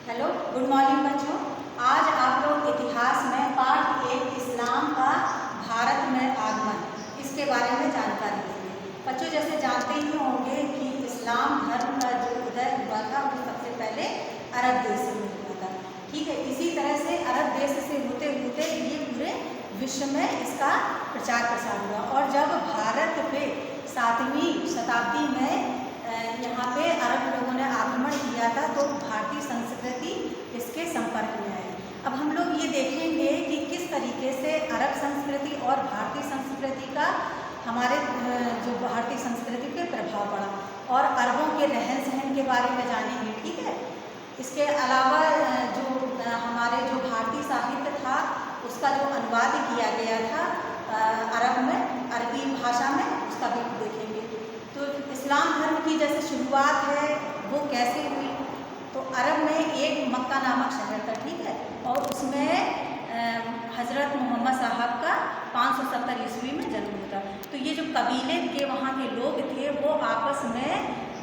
Hello, good morning बच्चों। आज आप लोग इतिहास में पार्ट 1 इस्लाम का भारत में आगमन इसके बारे में जानकारी लेंगे। बच्चों जैसे जानते ही होंगे कि इस्लाम धर्म का जो उदय हुआ था वो सबसे पहले अरब देश में हुआ था। ठीक है, इसी तरह से अरब देश से होते होते ये पूरे विश्व में इसका प्रचार प्रसार हुआ और जब भारत पे 7वीं शताब्दी में यहाँ पे अरब लोगों ने आक्रमण किया था तो भारतीय संस्कृति इसके संपर्क में आई। अब हम लोग ये देखेंगे कि किस तरीके से अरब संस्कृति और भारतीय संस्कृति का हमारे जो भारतीय संस्कृति पे प्रभाव पड़ा और अरबों के रहन सहन के बारे में जानेंगे। ठीक है, इसके अलावा जो हमारे जो भारतीय साहित्य था उसका जो अनुवाद किया गया था अरब में, अरबी भाषा में, उसका भी देखेंगे। तो इस्लाम धर्म की जैसे शुरुआत है वो कैसे हुई, तो अरब में एक मक्का नामक शहर था। ठीक है, और उसमें हज़रत मोहम्मद साहब का 570 ईस्वी में जन्म हुआ। तो ये जो कबीले के वहाँ के लोग थे वो आपस में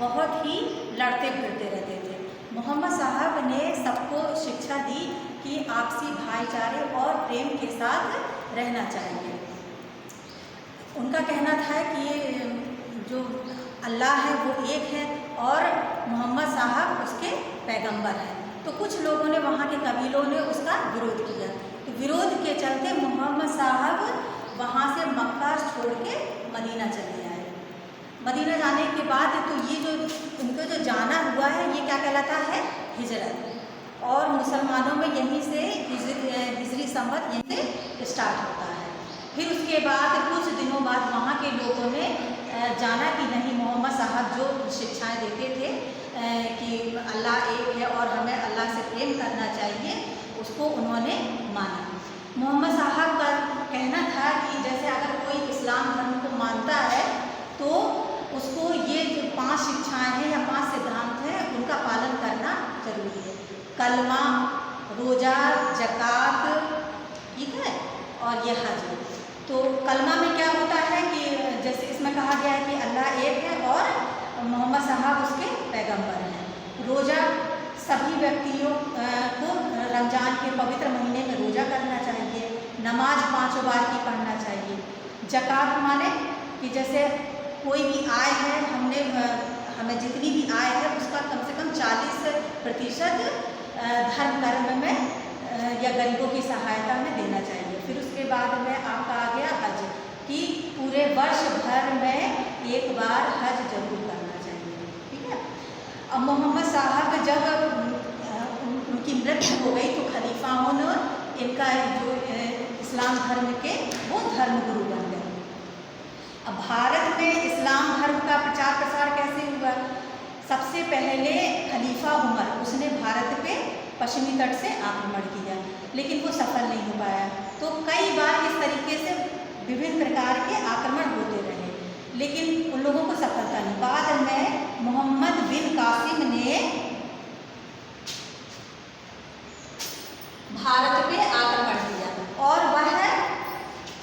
बहुत ही लड़ते भिड़ते रहते थे। मोहम्मद साहब ने सबको शिक्षा दी कि आपसी भाईचारे और प्रेम के साथ रहना चाहिए। उनका कहना था कि ये जो अल्लाह है वो एक है और मोहम्मद साहब उसके पैगंबर हैं। तो कुछ लोगों ने, वहाँ के कबीलों ने उसका विरोध किया। तो विरोध के चलते मोहम्मद साहब वहाँ से मक्का छोड़ के मदीना चले आए। मदीना जाने के बाद तो ये जो उनको जो जाना हुआ है ये क्या कहलाता है, हिजरत। और मुसलमानों में यहीं से हिजरी संवत यहीं से स्टार्ट होता है। फिर उसके बाद कुछ दिनों बाद वहाँ के लोगों ने जाना कि नहीं, मोहम्मद साहब जो शिक्षाएं देते थे कि अल्लाह एक है और हमें अल्लाह से प्रेम करना चाहिए, उसको उन्होंने माना। मोहम्मद साहब का कहना था कि जैसे अगर कोई इस्लाम धर्म को मानता है तो उसको ये जो 5 शिक्षाएं हैं या 5 सिद्धांत हैं उनका पालन करना जरूरी है। कलमा, रोज़ा, ज़कात, ठीक है, और यह हज। तो कलमा में क्या होता है कि जैसे इसमें कहा गया है कि अल्लाह एक है और मोहम्मद साहब उसके पैगंबर हैं। रोज़ा, सभी व्यक्तियों को रमज़ान के पवित्र महीने में रोज़ा करना चाहिए। नमाज 5 बार की पढ़ना चाहिए। ज़कात माने कि जैसे कोई भी आय है, हमें जितनी भी आय है उसका कम से कम 40% धर्म कर्म में या गरीबों की सहायता में देना चाहिए। फिर उसके बाद में आपका आ गया हज कि पूरे वर्ष भर में एक बार हज जरूर करना चाहिए। ठीक है, अब मोहम्मद साहब जब उनकी मृत्यु हो गई तो खलीफाओं ने इनका जो इस्लाम धर्म के वो धर्म गुरु बन गए। अब भारत में इस्लाम धर्म का प्रचार प्रसार कैसे हुआ? सबसे पहले खलीफा उमर, उसने भारत पे पश्चिमी तट से आक्रमण किया लेकिन वो सफल नहीं हो पाया। तो कई बार इस तरीके से विभिन्न प्रकार के आक्रमण होते रहे लेकिन उन लोगों को सफलता नहीं। बाद में मोहम्मद बिन कासिम ने भारत पे आक्रमण किया और वह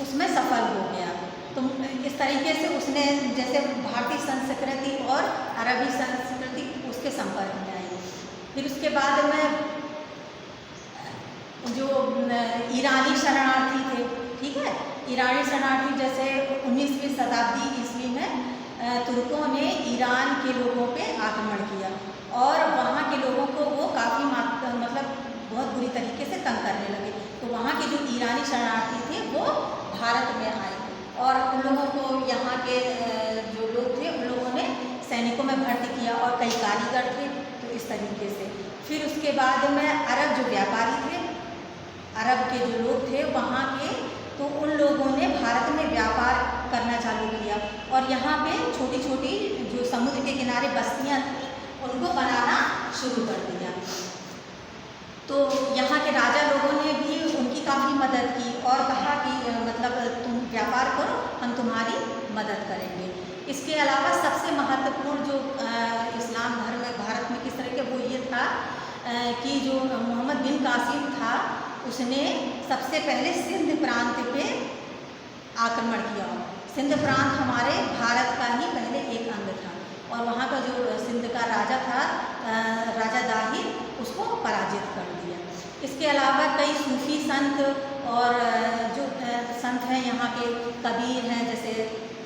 उसमें सफल हो गया। तो इस तरीके से उसने जैसे भारतीय संस्कृति और अरबी संस्कृति उसके संपर्क में आई। फिर उसके बाद में जो ईरानी शरणार्थी थे, ठीक है, ईरानी शरणार्थी जैसे 19वीं शताब्दी ईस्वी में तुर्कों ने ईरान के लोगों पे आक्रमण किया और वहाँ के लोगों को वो काफ़ी मतलब बहुत बुरी तरीके से तंग करने लगे। तो वहाँ के जो ईरानी शरणार्थी थे वो भारत में आए और उन लोगों को यहाँ के जो लोग थे उन लोगों ने सैनिकों में भर्ती किया और कई कारीगर थे। तो इस तरीके से फिर उसके बाद में अरब जो व्यापारी थे, अरब के जो लोग थे वहाँ के, तो उन लोगों ने भारत में व्यापार करना चालू किया और यहाँ पे छोटी छोटी जो समुद्र के किनारे बस्तियाँ उनको बनाना शुरू कर दिया। तो यहाँ के राजा लोगों ने भी उनकी काफ़ी मदद की और कहा कि मतलब तुम व्यापार करो, हम तुम्हारी मदद करेंगे। इसके अलावा सबसे महत्वपूर्ण जो इस्लाम धर्म में भारत में किस तरह के वो ये था कि जो मोहम्मद बिन कासिम था उसने सबसे पहले सिंध प्रांत पे आक्रमण किया। सिंध प्रांत हमारे भारत का ही पहले एक अंग था और वहाँ का जो सिंध का राजा था, राजा दाहिर, उसको पराजित संत और जो संत हैं यहाँ के, कबीर हैं, जैसे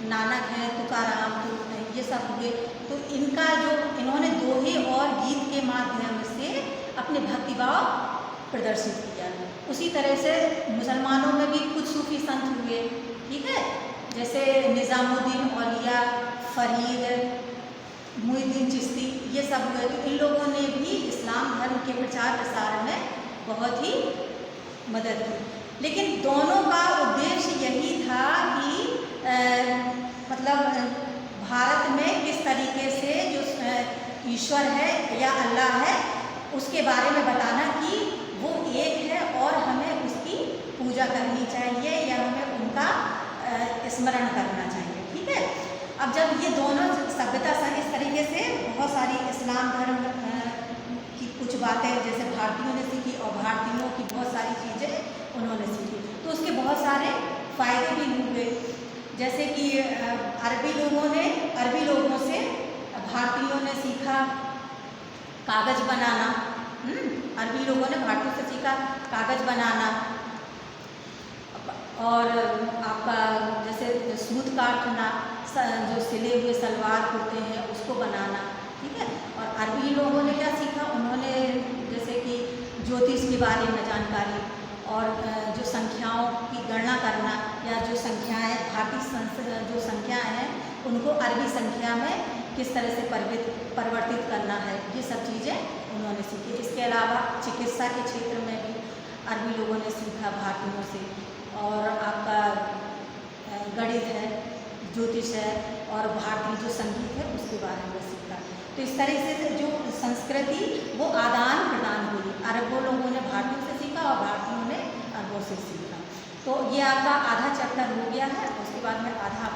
नानक हैं, तुकाराम, ये सब हुए। तो इनका जो इन्होंने दोहे और गीत के माध्यम से अपने भक्तिभाव प्रदर्शित किया। उसी तरह से मुसलमानों में भी कुछ सूफी संत हुए, ठीक है, जैसे निज़ामुद्दीन औलिया, फरीद, मुईनुद्दीन चिश्ती, ये सब हुए। तो इन लोगों ने भी इस्लाम धर्म के प्रचार प्रसार में बहुत ही मदद की। लेकिन दोनों का उद्देश्य यही था कि मतलब भारत में किस तरीके से जो ईश्वर है या अल्लाह है उसके बारे में बताना कि वो एक है और हमें उसकी पूजा करनी चाहिए या हमें उनका स्मरण करना चाहिए, ठीक है। अब जब ये दोनों सभ्यता इस तरीके से बहुत सारी इस्लाम धर्म की कुछ बातें जैसे भारतीयों ने सीखी और भारतीयों की बहुत सारी चीज़ें उन्होंने सीखी, तो उसके बहुत सारे फ़ायदे भी हुए। जैसे कि अरबी लोगों से भारतीयों ने सीखा कागज़ बनाना। अरबी लोगों ने भारतीयों से सीखा कागज़ बनाना, और आपका जैसे सूत काटना, जो सिले हुए सलवार कुर्ते हैं उसको बनाना, ठीक है। और अरबी लोगों ने क्या सीखा, उन्होंने जैसे कि ज्योतिष के बारे में जानकारी, और जो संख्याओं की गणना करना, या जो संख्याएं भारतीय जो संख्याएं हैं उनको अरबी संख्या में किस तरह से परिवर्तित करना है, ये सब चीज़ें उन्होंने सीखी। इसके अलावा चिकित्सा के क्षेत्र में भी अरबी लोगों ने सीखा भारतीयों से, और आपका गणित है, ज्योतिष है, और भारतीय जो संगीत है उसके बारे में सीखा। तो इस तरह से जो संस्कृति वो आदान प्रदान हुई, अरबों लोगों ने भारतीयों से सीखा और भारतीयों ने अरबों से सीखा। तो ये आपका आधा चैप्टर हो गया है, उसके बाद में आधा